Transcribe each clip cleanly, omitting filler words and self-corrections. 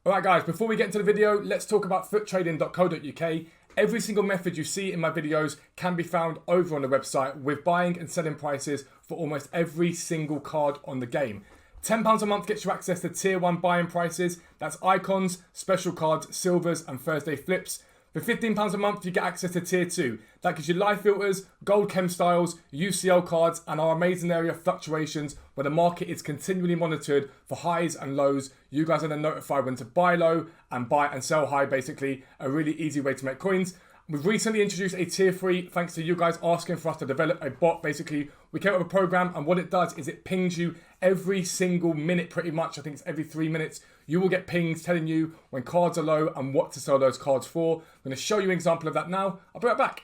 Alright guys, before we get into the video, let's talk about futtrading.co.uk. Every single method you see in my videos can be found over on the website with buying and selling prices for almost every single card on the game. £10 a month gets you access to tier 1 buying prices. That's icons, special cards, silvers and Thursday flips. For £15 a month, you get access to tier 2. That gives you live filters, gold chem styles, UCL cards, and our amazing area of fluctuations where the market is continually monitored for highs and lows. You guys are then notified when to buy low and buy and sell high, basically. A really easy way to make coins. We've recently introduced a tier 3 thanks to you guys asking for us to develop a bot. Basically, we came up with a program and what it does is it pings you every single minute pretty much. I think it's every 3 minutes. You will get pings telling you when cards are low and what to sell those cards for. I'm going to show you an example of that now. I'll be right back.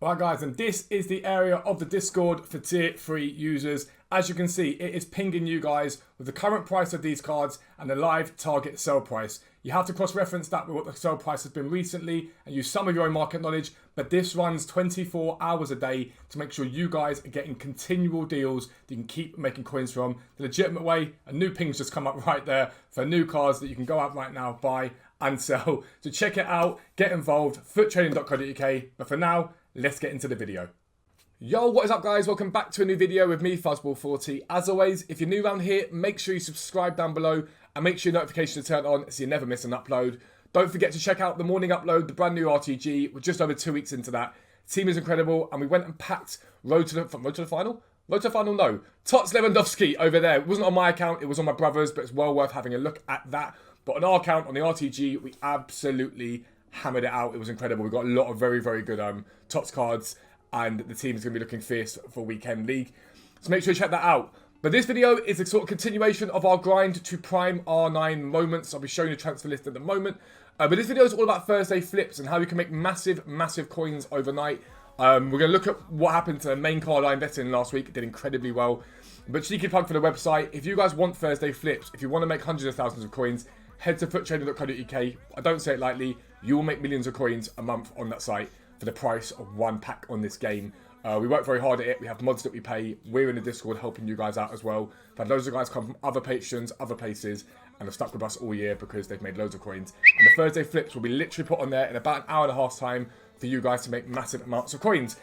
Alright guys, and this is the area of the Discord for tier 3 users. As you can see, it is pinging you guys with the current price of these cards and the live target sell price. You have to cross-reference that with what the sell price has been recently and use some of your own market knowledge, but this runs 24 hours a day to make sure you guys are getting continual deals that you can keep making coins from. The legitimate way, a new ping's just come up right there for new cards that you can go out right now, buy and sell. So check it out, get involved, futtrading.co.uk, but for now, let's get into the video. Yo, what is up guys? Welcome back to a new video with me, Fuzzball40. As always, if you're new around here, make sure you subscribe down below and make sure your notifications are turned on so you never miss an upload. Don't forget to check out the morning upload, the brand new RTG. We're just over 2 weeks into that. Team is incredible and we went and packed Road to the Final? Road to the Final, no. Tots Lewandowski over there. It wasn't on my account, it was on my brother's, but it's well worth having a look at that. But on our account, on the RTG, we absolutely hammered it out. It was incredible. We got a lot of very, very good Tots cards and the team is going to be looking fierce for Weekend League. So make sure you check that out. But this video is a sort of continuation of our grind to prime R9 moments. I'll be showing you the transfer list at the moment. But this video is all about Thursday flips and how you can make massive, massive coins overnight. We're going to look at what happened to the main card I invested in last week. It did incredibly well. But cheeky plug for the website. If you guys want Thursday flips, if you want to make hundreds of thousands of coins, head to futtrading.co.uk. I don't say it lightly. You will make millions of coins a month on that site for the price of one pack on this game. We work very hard at it. We have mods that we pay. We're in the Discord helping you guys out as well. We've had loads of guys come from other patrons, other places, and have stuck with us all year because they've made loads of coins. And the Thursday flips will be literally put on there in about an hour and a half time for you guys to make massive amounts of coins.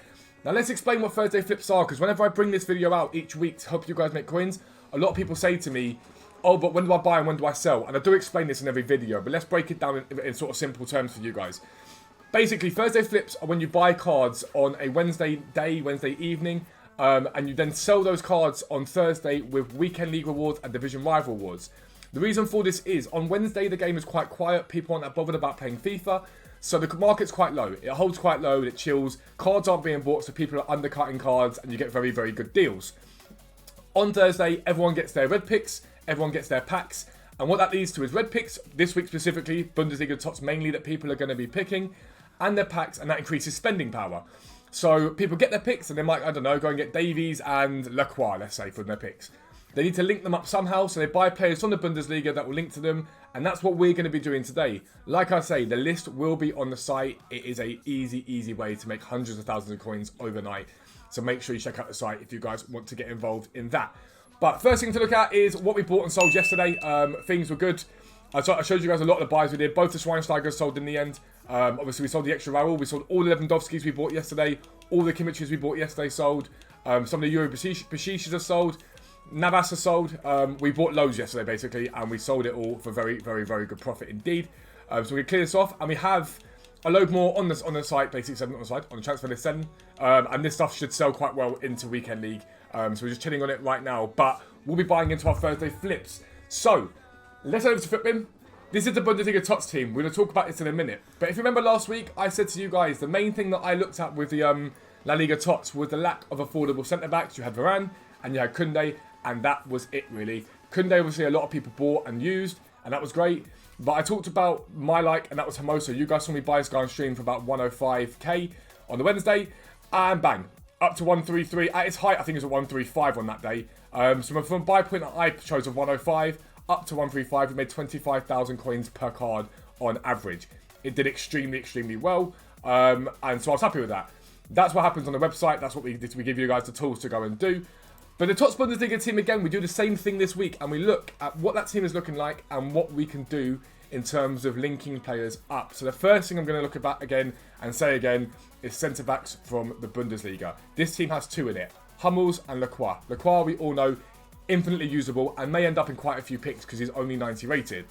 Now let's explain what Thursday flips are, because whenever I bring this video out each week to help you guys make coins, a lot of people say to me, oh, but when do I buy and when do I sell? And I do explain this in every video, but let's break it down in sort of simple terms for you guys. Basically, Thursday flips are when you buy cards on a Wednesday day, Wednesday evening, and you then sell those cards on Thursday with Weekend League rewards and Division Rival rewards. The reason for this is, on Wednesday the game is quite quiet, people aren't that bothered about playing FIFA, so the market's quite low. It holds quite low, it chills, cards aren't being bought, so people are undercutting cards, and you get very, very good deals. On Thursday, everyone gets their red picks, everyone gets their packs, and what that leads to is red picks, this week specifically, Bundesliga Tots mainly that people are going to be picking, and their packs, and that increases spending power. So people get their picks and they might, I don't know, go and get Davies and Lacroix, let's say, for their picks. They need to link them up somehow, so they buy players from the Bundesliga that will link to them, and that's what we're going to be doing today. Like I say, the list will be on the site. It is a easy way to make hundreds of thousands of coins overnight. So make sure you check out the site if you guys want to get involved in that. But first thing to look at is what we bought and sold yesterday. Things were good. I showed you guys a lot of the buys we did. Both the Schweinsteigers sold in the end. Obviously, we sold the extra Raul. We sold all the Lewandowskis we bought yesterday. All the Kimmiches we bought yesterday sold. Some of the Euro Bashishas are sold. Navas are sold. We bought loads yesterday, basically, and we sold it all for very, very, very good profit indeed. So we're going to clear this off, and we have a load more on the site, basically 7 on the site, on the transfer list 7. And this stuff should sell quite well into Weekend League. So we're just chilling on it right now. But we'll be buying into our Thursday flips. So let's head over to Fitbin. This is the Bundesliga Tots team. We're going to talk about this in a minute. But if you remember last week, I said to you guys, the main thing that I looked at with the La Liga Tots was the lack of affordable centre-backs. You had Varane and you had Koundé, and that was it, really. Koundé, obviously, a lot of people bought and used, and that was great. But I talked about my like, and that was Hermoso. You guys saw me buy this guy on stream for about 105k on the Wednesday, and bang, up to 133. At its height, I think it was at 135 on that day. So from a buy point that I chose of 105, up to 135, we made 25,000 coins per card on average. It did extremely, extremely well, and so I was happy with that. That's what happens on the website. That's what we did. We give you guys the tools to go and do. But the Tots Bundesliga team, again, we do the same thing this week, and we look at what that team is looking like and what we can do in terms of linking players up. So the first thing I'm going to look at again and say again is centre-backs from the Bundesliga. This team has 2 in it, Hummels and Lacroix. Lacroix, we all know, infinitely usable and may end up in quite a few picks because he's only 90 rated.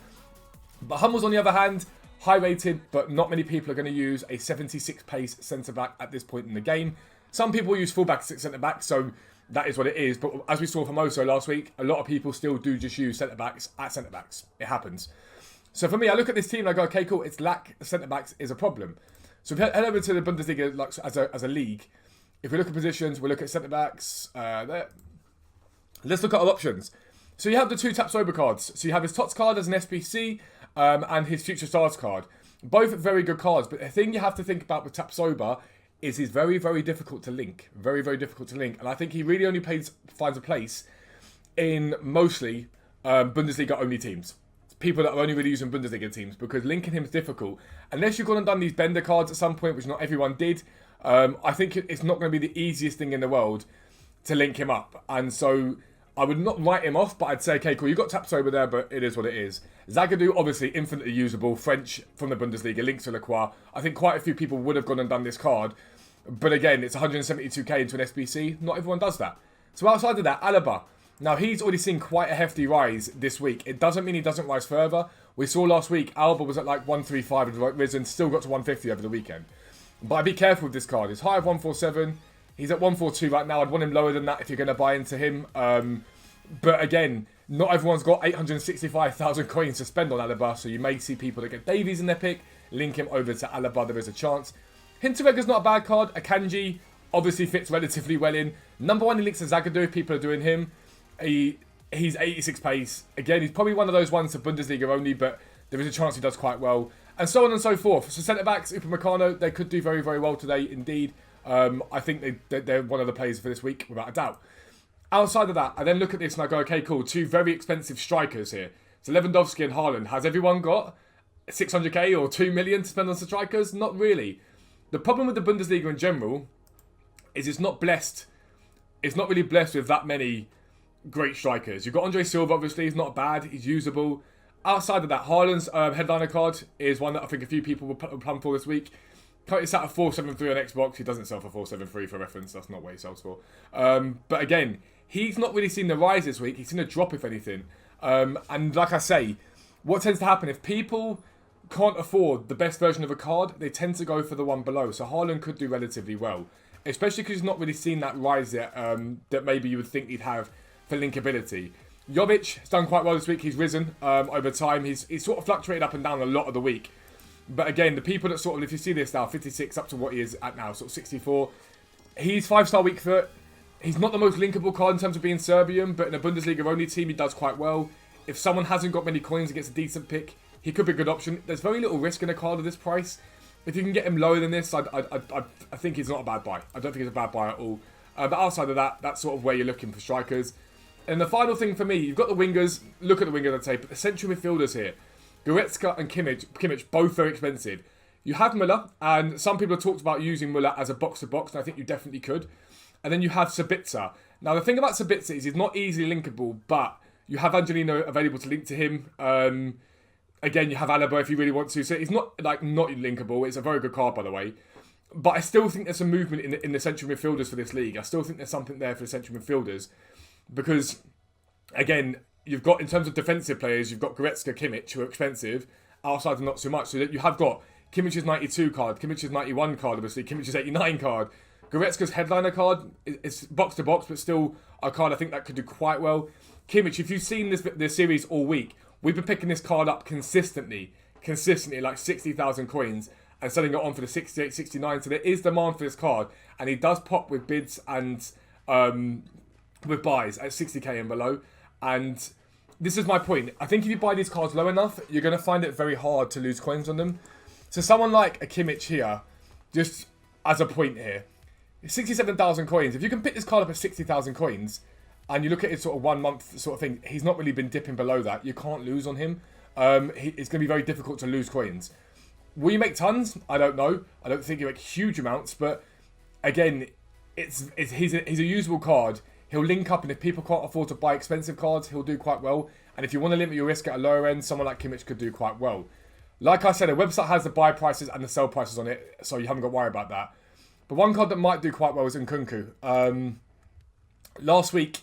But Hummels, on the other hand, high rated, but not many people are going to use a 76 pace centre-back at this point in the game. Some people use full-backs at centre-back, so that is what it is. But as we saw from Oso last week, a lot of people still do just use centre-backs at centre-backs. It happens. So for me, I look at this team and I go, okay, cool, its lack of centre-backs is a problem. So if we head over to the Bundesliga like, as a league, if we look at positions, we look at centre-backs there. Let's look at our options. So you have the 2 Tapsoba cards. So you have his Tots card as an SPC and his Future Stars card. Both very good cards, but the thing you have to think about with Tapsoba is he's very, very difficult to link. Very, very difficult to link. And I think he really only finds a place in mostly Bundesliga-only teams. People that are only really using Bundesliga teams, because linking him is difficult. Unless you've gone and done these Bender cards at some point, which not everyone did, I think it's not going to be the easiest thing in the world to link him up. And so I would not write him off, but I'd say, okay, cool, you got Tapsoba there, but it is what it is. Zagadou, obviously, infinitely usable. French from the Bundesliga, links to Lacroix. I think quite a few people would have gone and done this card. But again, it's 172k into an SBC. Not everyone does that. So outside of that, Alaba. Now, he's already seen quite a hefty rise this week. It doesn't mean he doesn't rise further. We saw last week, Alba was at like 135 and risen, still got to 150 over the weekend. But I'd be careful with this card. He's high of 147. He's at 142 right now. I'd want him lower than that if you're going to buy into him. But again, not everyone's got 865,000 coins to spend on Alaba, so you may see people that get Davies in their pick, link him over to Alaba, there is a chance. Hinteregger's not a bad card. Akanji obviously fits relatively well in. Number 1, he links to Zagadou if people are doing him. He's 86 pace. Again, he's probably one of those ones for Bundesliga only, but there is a chance he does quite well. And so on and so forth. So centre-backs, Upamecano, they could do very, very well today indeed. I think they're one of the players for this week, without a doubt. Outside of that, I then look at this and I go, okay, cool, 2 very expensive strikers here. So Lewandowski and Haaland. Has everyone got 600k or 2 million to spend on strikers? Not really. The problem with the Bundesliga in general is it's not blessed. It's not really blessed with that many great strikers. You've got Andre Silva, obviously. He's not bad. He's usable. Outside of that, Haaland's headliner card is one that I think a few people will plumb for this week. Currently sat at 473 on Xbox. He doesn't sell for 473 for reference. That's not what he sells for. But again, he's not really seen the rise this week. He's seen a drop, if anything. And like I say, what tends to happen if people can't afford the best version of a card, they tend to go for the one below. So Haaland could do relatively well, especially because he's not really seen that rise yet that maybe you would think he'd have for linkability. Jovic has done quite well this week. He's risen over time. He's sort of fluctuated up and down a lot of the week. But again, the people that sort of, if you see this now, 56 up to what he is at now, sort of 64. He's 5-star weak foot. He's not the most linkable card in terms of being Serbian, but in a Bundesliga only team, he does quite well. If someone hasn't got many coins and gets a decent pick, he could be a good option. There's very little risk in a card of this price. If you can get him lower than this, I think he's not a bad buy. I don't think he's a bad buy at all. But outside of that, that's sort of where you're looking for strikers. And the final thing for me, you've got the wingers. Look at the wingers, I'd say, but the central midfielders here. Goretzka and Kimmich, both very expensive. You have Müller, and some people have talked about using Müller as a box-to-box, and I think you definitely could. And then you have Sabitzer. Now, the thing about Sabitzer is he's not easily linkable, but you have Angelino available to link to him. Again, you have Alaba if you really want to. So he's not not linkable. It's a very good card, by the way. But I still think there's some movement in the central midfielders for this league. I still think there's something there for the central midfielders. Because, again, you've got, in terms of defensive players, you've got Goretzka, Kimmich, who are expensive. Outside, not so much. So you have got Kimmich's 92 card, Kimmich's 91 card, obviously, Kimmich's 89 card. Goretzka's headliner card is box to box, but still a card I think that could do quite well. Kimmich, if you've seen this series all week, we've been picking this card up consistently, like 60,000 coins, and selling it on for the 68, 69. So there is demand for this card, and he does pop with bids and with buys at 60k and below. And this is my point. I think if you buy these cards low enough, you're going to find it very hard to lose coins on them. So someone like a Kimmich here, just as a point here, 67,000 coins. If you can pick this card up at 60,000 coins, and you look at it sort of 1 month sort of thing, he's not really been dipping below that. You can't lose on him. It's going to be very difficult to lose coins. Will you make tons? I don't know. I don't think you make huge amounts, but again, he's a usable card. He'll link up, and if people can't afford to buy expensive cards, he'll do quite well. And if you want to limit your risk at a lower end, someone like Kimmich could do quite well. Like I said, a website has the buy prices and the sell prices on it, so you haven't got to worry about that. But one card that might do quite well is Nkunku. Last week,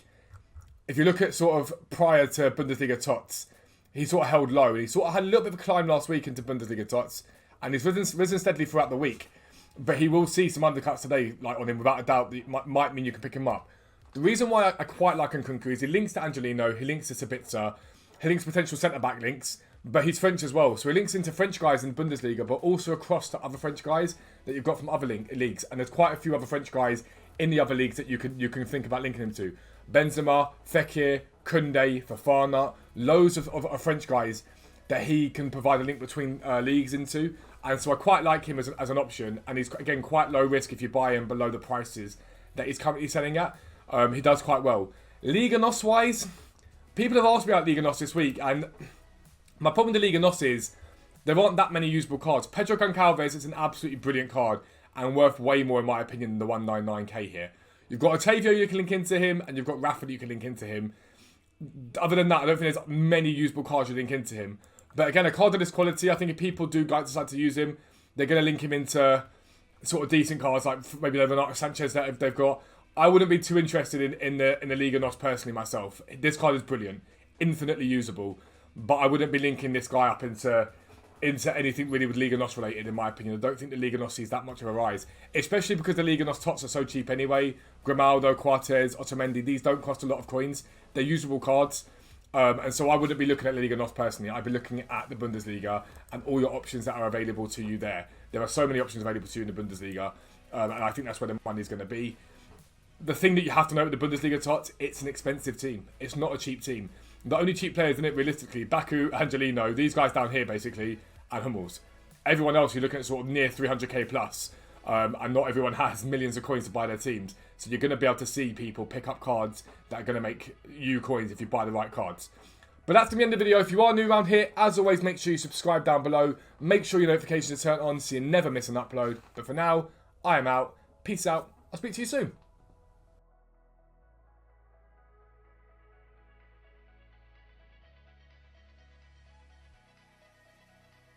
if you look at sort of prior to Bundesliga Tots, he sort of held low. He sort of had a little bit of a climb last week into Bundesliga Tots, and he's risen steadily throughout the week. But he will see some undercuts today, like on him, without a doubt. That might mean you can pick him up. The reason why I quite like Nkunku is he links to Angelino, he links to Sabitzer, he links potential centre-back links, but he's French as well. So he links into French guys in Bundesliga, but also across to other French guys that you've got from other leagues. And there's quite a few other French guys in the other leagues that you can think about linking him to. Benzema, Fekir, Koundé, Fofana, loads of French guys that he can provide a link between leagues into. And so I quite like him as an option. And he's, again, quite low risk if you buy him below the prices that he's currently selling at. He does quite well. Liga NOS-wise, people have asked me about Liga NOS this week. And my problem with the Liga NOS is there aren't that many usable cards. Pedro Goncalves is an absolutely brilliant card and worth way more, in my opinion, than the 199k here. You've got Otavio you can link into him, and you've got Rafa that you can link into him. Other than that, I don't think there's many usable cards you link into him. But again, a card of this quality, I think if people do decide to use him, they're going to link him into sort of decent cards, like maybe Renato Sanchez that they've got. I wouldn't be too interested in the Liga NOS personally myself. This card is brilliant, infinitely usable, but I wouldn't be linking this guy up into anything really with Liga NOS related, in my opinion. I don't think the Liga NOS sees that much of a rise, especially because the Liga NOS Tots are so cheap anyway. Grimaldo, Quartez, Otamendi, these don't cost a lot of coins. They're usable cards. And so I wouldn't be looking at Liga NOS personally. I'd be looking at the Bundesliga and all your options that are available to you there. There are so many options available to you in the Bundesliga. And I think that's where the money's going to be. The thing that you have to know with the Bundesliga Tots, it's an expensive team. It's not a cheap team. The only cheap players in it, realistically, Baku, Angelino, these guys down here, basically, and Hummels. Everyone else, you're looking at sort of near 300k plus. And not everyone has millions of coins to buy their teams. So you're going to be able to see people pick up cards that are going to make you coins if you buy the right cards. But that's the end of the video. If you are new around here, as always, make sure you subscribe down below. Make sure your notifications are turned on so you never miss an upload. But for now, I am out. Peace out. I'll speak to you soon.